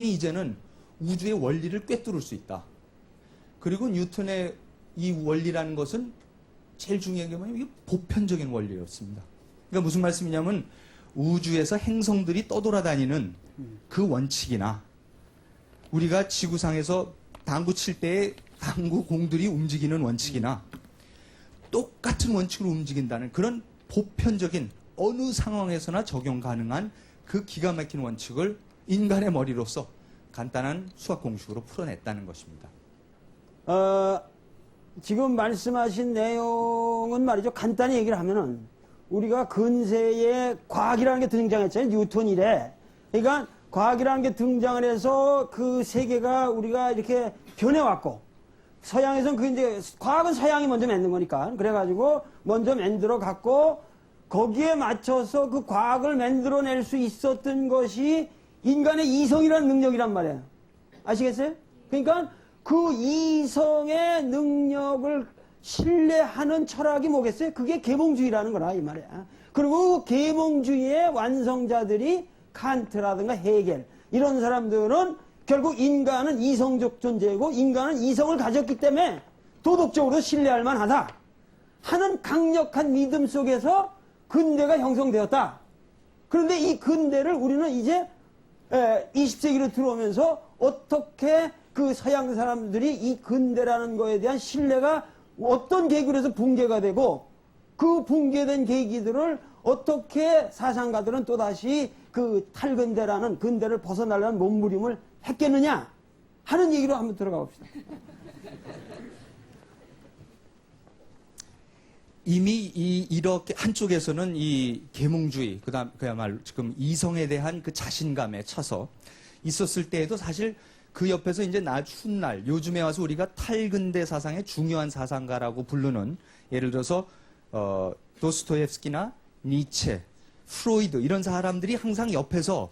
이제는 우주의 원리를 꿰뚫을 수 있다. 그리고 뉴턴의 이 원리라는 것은 제일 중요한 게 뭐냐면 이게 보편적인 원리였습니다. 그러니까 무슨 말씀이냐면 우주에서 행성들이 떠돌아다니는 그 원칙이나 우리가 지구상에서 당구 칠 때의 당구 공들이 움직이는 원칙이나 똑같은 원칙으로 움직인다는 그런 보편적인 어느 상황에서나 적용 가능한 그 기가 막힌 원칙을 인간의 머리로서 간단한 수학 공식으로 풀어냈다는 것입니다. 지금 말씀하신 내용은 말이죠. 간단히 얘기를 하면은 우리가 근세에 과학이라는 게 등장했잖아요. 뉴턴 이래. 그러니까 과학이라는 게 등장을 해서 그 세계가 우리가 이렇게 변해왔고 서양에서는 그 이제 과학은 서양이 먼저 만든 거니까 그래가지고 먼저 만들어 갖고 거기에 맞춰서 그 과학을 만들어낼 수 있었던 것이 인간의 이성이라는 능력이란 말이에요. 아시겠어요? 그러니까 그 이성의 능력을 신뢰하는 철학이 뭐겠어요? 그게 계몽주의라는 거라 이 말이야. 그리고 계몽주의의 완성자들이 칸트라든가 헤겔 이런 사람들은 결국 인간은 이성적 존재이고 인간은 이성을 가졌기 때문에 도덕적으로 신뢰할 만하다 하는 강력한 믿음 속에서 근대가 형성되었다. 그런데 이 근대를 우리는 이제 20세기로 들어오면서 어떻게 그 서양 사람들이 이 근대라는 거에 대한 신뢰가 어떤 계기로 해서 붕괴가 되고 그 붕괴된 계기들을 어떻게 사상가들은 또다시 그 탈근대라는 근대를 벗어나려는 몸부림을 했겠느냐 하는 얘기로 한번 들어가 봅시다. 이미 이렇게 한쪽에서는 이 계몽주의, 그야말로 지금 이성에 대한 그 자신감에 차서 있었을 때에도 사실 그 옆에서 이제 훗날 요즘에 와서 우리가 탈근대 사상의 중요한 사상가라고 부르는 예를 들어서 도스토옙스키나 니체, 프로이드 이런 사람들이 항상 옆에서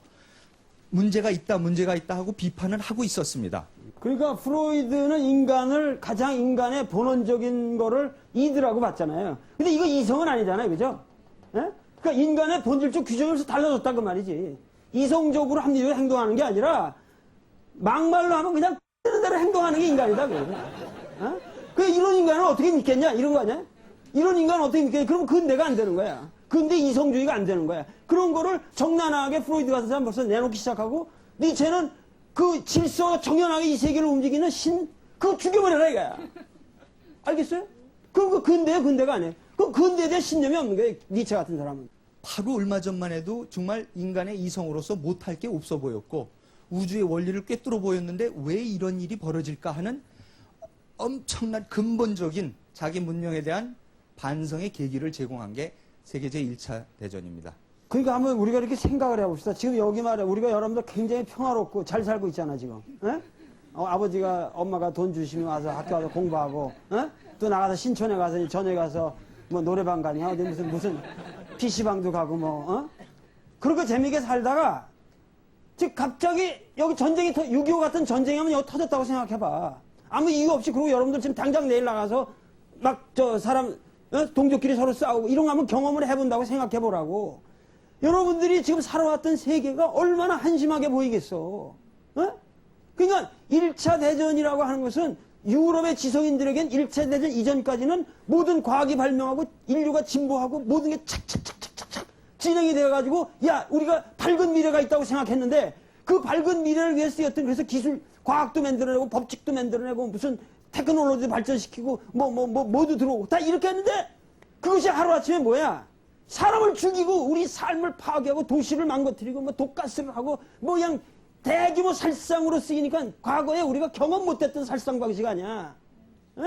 문제가 있다 하고 비판을 하고 있었습니다. 그러니까 프로이드는 가장 인간의 본원적인 거를 이드라고 봤잖아요. 근데 이거 이성은 아니잖아요. 그죠? 예? 그러니까 인간의 본질적 규정에서 달라졌다 그 말이지. 이성적으로 합리적으로 행동하는 게 아니라 막말로 하면 그냥 뜨는 대로 행동하는 게 인간이다. 어? 그 이런 인간을 어떻게 믿겠냐? 이런 거 아니야? 이런 인간을 어떻게 믿겠냐? 그러면 근대가 안 되는 거야. 근대 이성주의가 안 되는 거야. 그런 거를 정난하게 프로이드 같은 사람 벌써 내놓기 시작하고 니체는 그 질서 정연하게 이 세계를 움직이는 그거 죽여버려라 이거야. 알겠어요? 그 근대야 근대가 아니에요. 그 근대에 대한 신념이 없는 거예요. 니체 같은 사람은. 바로 얼마 전만 해도 정말 인간의 이성으로서 못할 게 없어 보였고 우주의 원리를 꿰뚫어 보였는데 왜 이런 일이 벌어질까 하는 엄청난 근본적인 자기 문명에 대한 반성의 계기를 제공한 게 세계 제1차 대전입니다. 그러니까 한번 우리가 이렇게 생각을 해봅시다. 지금 여기 말이야. 우리가 여러분들 굉장히 평화롭고 잘 살고 있잖아 지금. 에? 아버지가 엄마가 돈 주시면 와서 학교 와서 공부하고 에? 또 나가서 신촌에 가서 저녁에 가서 뭐 노래방 가냐 어디 무슨 PC방도 가고 뭐 그렇게 재미있게 살다가 즉 갑자기 여기 전쟁이 6.25 같은 전쟁이 하면 여기 터졌다고 생각해봐. 아무 이유 없이 그리고 여러분들 지금 당장 내일 나가서 막 사람 동족끼리 서로 싸우고 이런 거 한번 경험을 해본다고 생각해보라고. 여러분들이 지금 살아왔던 세계가 얼마나 한심하게 보이겠어. 그러니까 1차 대전이라고 하는 것은 유럽의 지성인들에겐 1차 대전 이전까지는 모든 과학이 발명하고 인류가 진보하고 모든 게 착착착착착 진행이 돼가지고 야 우리가 밝은 미래가 있다고 생각했는데 그 밝은 미래를 위해서 쓰였던 그래서 기술 과학도 만들어내고 법칙도 만들어내고 무슨 테크놀로지도 발전시키고 모두 들어오고 다 이렇게 했는데 그것이 하루아침에 뭐야? 사람을 죽이고 우리 삶을 파괴하고 도시를 망가뜨리고 뭐 독가스를 하고 뭐 그냥 대규모 살상으로 쓰이니까 과거에 우리가 경험 못했던 살상 방식 아니야. 에?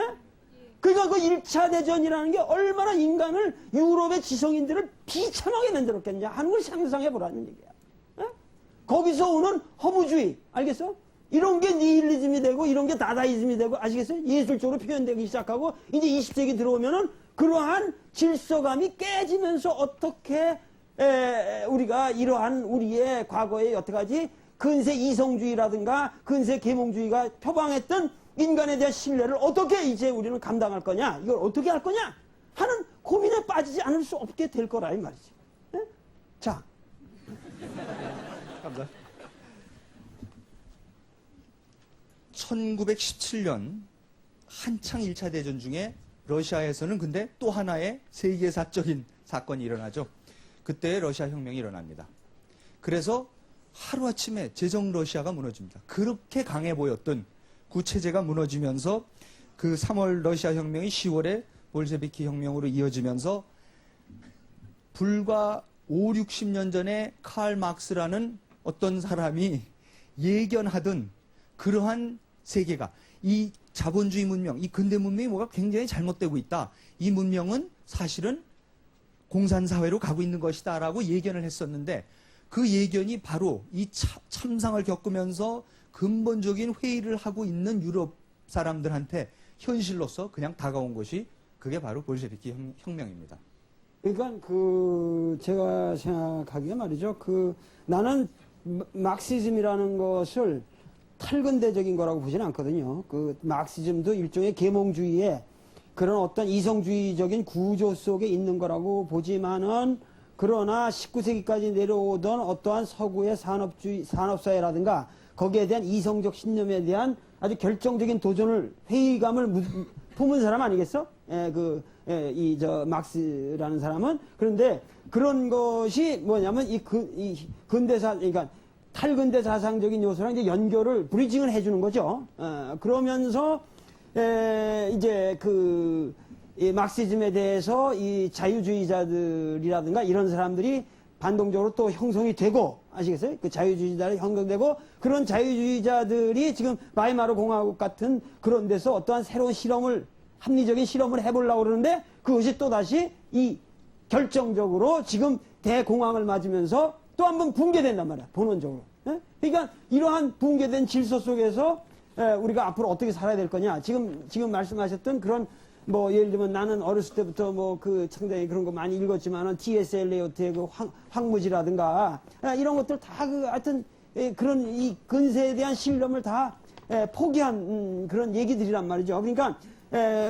그러니까 그 1차 대전이라는 게 얼마나 인간을 유럽의 지성인들을 비참하게 만들었겠냐 하는 걸 상상해보라는 얘기야. 에? 거기서 오는 허무주의 알겠어? 이런 게 니힐리즘이 되고 이런 게 다다이즘이 되고 아시겠어요? 예술적으로 표현되기 시작하고 이제 20세기 들어오면은 그러한 질서감이 깨지면서 어떻게 우리가 이러한 우리의 과거의 여태까지 근세 이성주의라든가 근세 계몽주의가 표방했던 인간에 대한 신뢰를 어떻게 이제 우리는 감당할 거냐 이걸 어떻게 할 거냐 하는 고민에 빠지지 않을 수 없게 될 거라 이 말이지. 자 감사합니다. 1917년 한창 1차 대전 중에 러시아에서는 근데 또 하나의 세계사적인 사건이 일어나죠. 그때 러시아 혁명이 일어납니다. 그래서 하루아침에 제정 러시아가 무너집니다. 그렇게 강해 보였던 구체제가 무너지면서 그 3월 러시아 혁명이 10월에 볼셰비키 혁명으로 이어지면서 불과 5, 60년 전에 칼 막스라는 어떤 사람이 예견하던 그러한 세계가 이 자본주의 문명, 이 근대 문명이 뭐가 굉장히 잘못되고 있다. 이 문명은 사실은 공산사회로 가고 있는 것이다라고 예견을 했었는데 그 예견이 바로 이 참상을 겪으면서 근본적인 회의를 하고 있는 유럽 사람들한테 현실로서 그냥 다가온 것이 그게 바로 볼셰비키 혁명입니다. 그러니까 제가 생각하기에 말이죠. 나는 막시즘이라는 것을 탈근대적인 거라고 보지는 않거든요. 막시즘도 일종의 계몽주의의 그런 어떤 이성주의적인 구조 속에 있는 거라고 보지만은 그러나 19세기까지 내려오던 어떠한 서구의 산업사회라든가 거기에 대한 이성적 신념에 대한 아주 결정적인 도전을, 회의감을 품은 사람 아니겠어? 막스라는 사람은. 그런데 그런 것이 뭐냐면 이 근대사, 그러니까 탈근대 사상적인 요소랑 이제 연결을, 브리징을 해주는 거죠. 그러면서, 이제 이 막시즘에 대해서 이 자유주의자들이라든가 이런 사람들이 반동적으로 또 형성이 되고, 아시겠어요? 그 자유주의자들이 형성되고, 그런 자유주의자들이 지금 바이마르 공화국 같은 그런 데서 어떠한 새로운 합리적인 실험을 해보려고 그러는데, 그것이 또다시 결정적으로 지금 대공황을 맞으면서 또 한 번 붕괴된단 말이야, 본원적으로. 예? 그러니까 이러한 붕괴된 질서 속에서 우리가 앞으로 어떻게 살아야 될 거냐. 지금 말씀하셨던 그런 예를 들면 나는 어렸을 때부터 상당히 그런 거 많이 읽었지만은 T.S. 엘리어트의 황무지라든가 이런 것들 다 하여튼 그런 이 근세에 대한 신념을 다 포기한 그런 얘기들이란 말이죠. 그러니까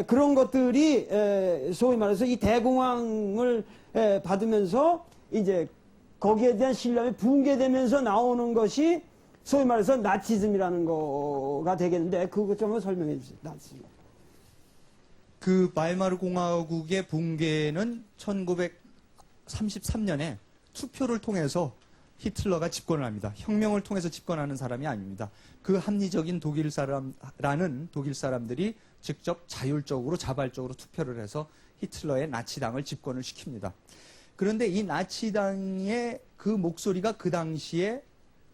그런 것들이 소위 말해서 이 대공황을 받으면서 이제 거기에 대한 신념이 붕괴되면서 나오는 것이 소위 말해서 나치즘이라는 거가 되겠는데 그것 좀 한번 설명해 주세요. 나치즘. 그 바이마르 공화국의 붕괴는 1933년에 투표를 통해서 히틀러가 집권을 합니다. 혁명을 통해서 집권하는 사람이 아닙니다. 그 합리적인 독일 사람들이 직접 자율적으로 자발적으로 투표를 해서 히틀러의 나치당을 집권을 시킵니다. 그런데 이 나치당의 그 목소리가 그 당시에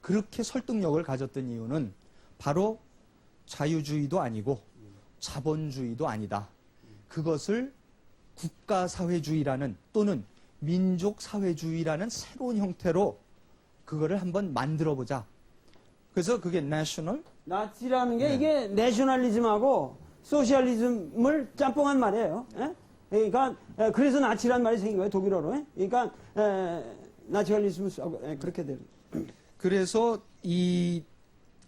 그렇게 설득력을 가졌던 이유는 바로 자유주의도 아니고 자본주의도 아니다. 그것을 국가사회주의라는 또는 민족사회주의라는 새로운 형태로 그거를 한번 만들어보자. 그래서 그게 나치라는 게 이게 내셔널리즘하고 소셜리즘을 짬뽕한 말이에요. 예? 그러니까 그래서 나치라는 말이 생긴 거예요, 독일어로. 예? 그러니까 나치널리즘 그렇게 돼요. 그래서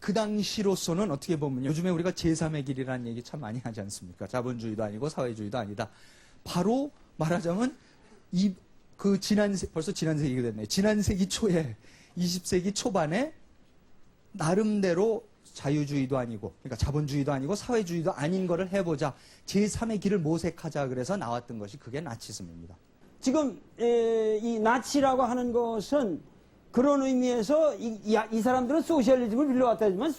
그 당시로서는 어떻게 보면 요즘에 우리가 제3의 길이라는 얘기 참 많이 하지 않습니까? 자본주의도 아니고 사회주의도 아니다. 바로 말하자면 벌써 지난 세기가 됐네. 지난 세기 초에 20세기 초반에 나름대로 자유주의도 아니고 그러니까 자본주의도 아니고 사회주의도 아닌 거를 해보자. 제3의 길을 모색하자 그래서 나왔던 것이 그게 나치즘입니다. 지금 이 나치라고 하는 것은 그런 의미에서 이 사람들은 소셜리즘을 빌려왔다지만